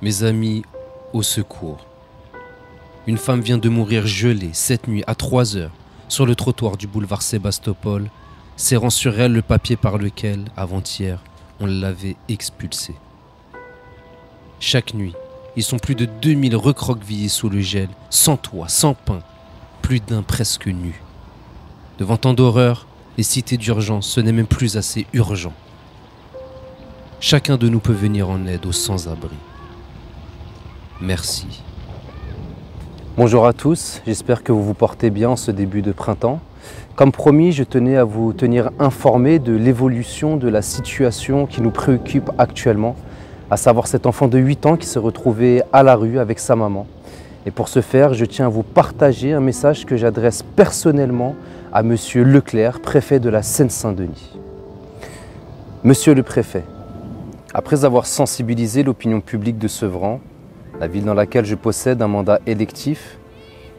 Mes amis, au secours. Une femme vient de mourir gelée cette nuit à 3 heures sur le trottoir du boulevard Sébastopol, serrant sur elle le papier par lequel, avant-hier, on l'avait expulsée. Chaque nuit, ils sont plus de 2000 recroquevillés sous le gel, sans toit, sans pain, plus d'un presque nu. Devant tant d'horreur, les cités d'urgence, ce n'est même plus assez urgent. Chacun de nous peut venir en aide aux sans-abri. Merci. Bonjour à tous, j'espère que vous vous portez bien en ce début de printemps. Comme promis, je tenais à vous tenir informé de l'évolution de la situation qui nous préoccupe actuellement, à savoir cet enfant de 8 ans qui se retrouvait à la rue avec sa maman. Et pour ce faire, je tiens à vous partager un message que j'adresse personnellement à Monsieur Leclerc, préfet de la Seine-Saint-Denis. Monsieur le préfet, après avoir sensibilisé l'opinion publique de Sevran, la ville dans laquelle je possède un mandat électif,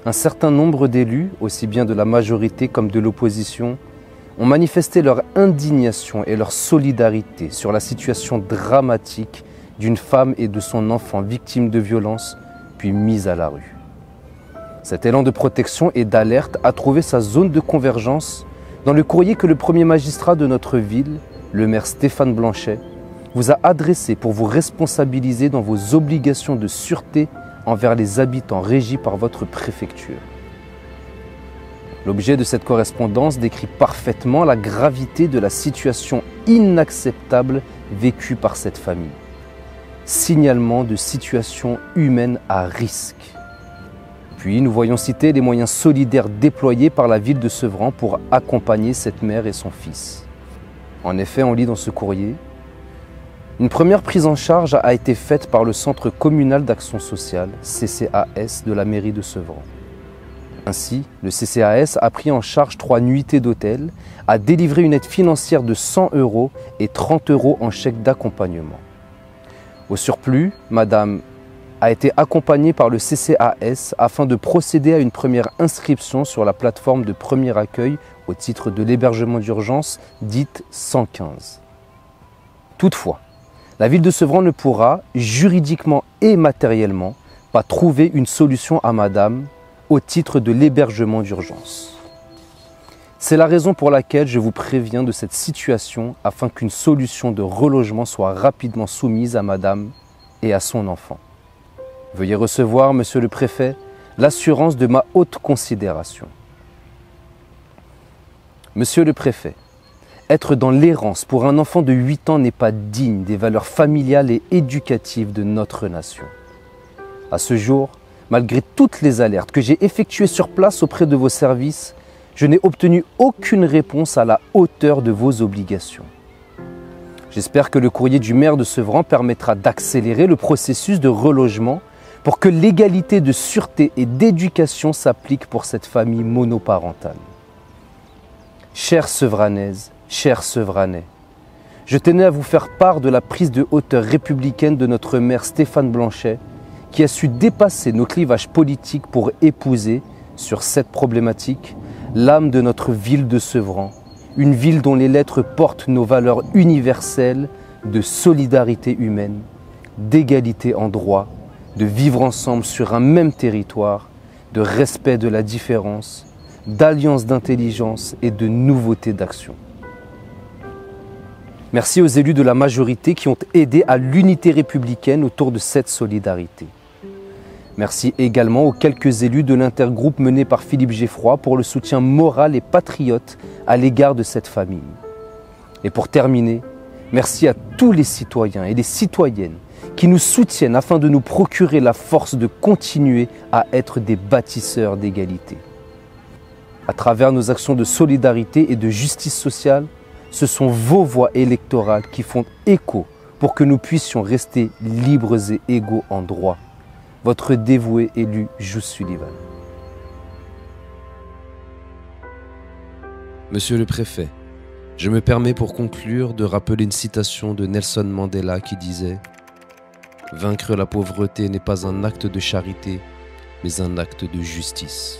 un certain nombre d'élus, aussi bien de la majorité comme de l'opposition, ont manifesté leur indignation et leur solidarité sur la situation dramatique d'une femme et de son enfant victimes de violences puis mises à la rue. Cet élan de protection et d'alerte a trouvé sa zone de convergence dans le courrier que le premier magistrat de notre ville, le maire Stéphane Blanchet, vous a adressé pour vous responsabiliser dans vos obligations de sûreté envers les habitants régis par votre préfecture. L'objet de cette correspondance décrit parfaitement la gravité de la situation inacceptable vécue par cette famille. Signalement de situations humaines à risque. Puis nous voyons citer les moyens solidaires déployés par la ville de Sevran pour accompagner cette mère et son fils. En effet, on lit dans ce courrier: une première prise en charge a été faite par le Centre communal d'action sociale, CCAS, de la mairie de Sevran. Ainsi, le CCAS a pris en charge 3 nuitées d'hôtel, a délivré une aide financière de 100 € et 30 € en chèque d'accompagnement. Au surplus, Madame a été accompagnée par le CCAS afin de procéder à une première inscription sur la plateforme de premier accueil au titre de l'hébergement d'urgence, dite 115. Toutefois, la ville de Sevran ne pourra, juridiquement et matériellement, pas trouver une solution à Madame au titre de l'hébergement d'urgence. C'est la raison pour laquelle je vous préviens de cette situation afin qu'une solution de relogement soit rapidement soumise à Madame et à son enfant. Veuillez recevoir, Monsieur le Préfet, l'assurance de ma haute considération. Monsieur le Préfet, être dans l'errance pour un enfant de 8 ans n'est pas digne des valeurs familiales et éducatives de notre nation. À ce jour, malgré toutes les alertes que j'ai effectuées sur place auprès de vos services, je n'ai obtenu aucune réponse à la hauteur de vos obligations. J'espère que le courrier du maire de Sevran permettra d'accélérer le processus de relogement pour que l'égalité de sûreté et d'éducation s'applique pour cette famille monoparentale. Chères Sevranaises, chers Sevranais, je tenais à vous faire part de la prise de hauteur républicaine de notre maire Stéphane Blanchet, qui a su dépasser nos clivages politiques pour épouser, sur cette problématique, l'âme de notre ville de Sevran, une ville dont les lettres portent nos valeurs universelles de solidarité humaine, d'égalité en droit, de vivre ensemble sur un même territoire, de respect de la différence, d'alliance d'intelligence et de nouveauté d'action. Merci aux élus de la majorité qui ont aidé à l'unité républicaine autour de cette solidarité. Merci également aux quelques élus de l'intergroupe mené par Philippe Geffroy pour le soutien moral et patriote à l'égard de cette famille. Et pour terminer, merci à tous les citoyens et les citoyennes qui nous soutiennent afin de nous procurer la force de continuer à être des bâtisseurs d'égalité. À travers nos actions de solidarité et de justice sociale, ce sont vos voix électorales qui font écho pour que nous puissions rester libres et égaux en droit. Votre dévoué élu, Jus Sullivan. Monsieur le Préfet, je me permets pour conclure de rappeler une citation de Nelson Mandela qui disait « Vaincre la pauvreté n'est pas un acte de charité, mais un acte de justice. »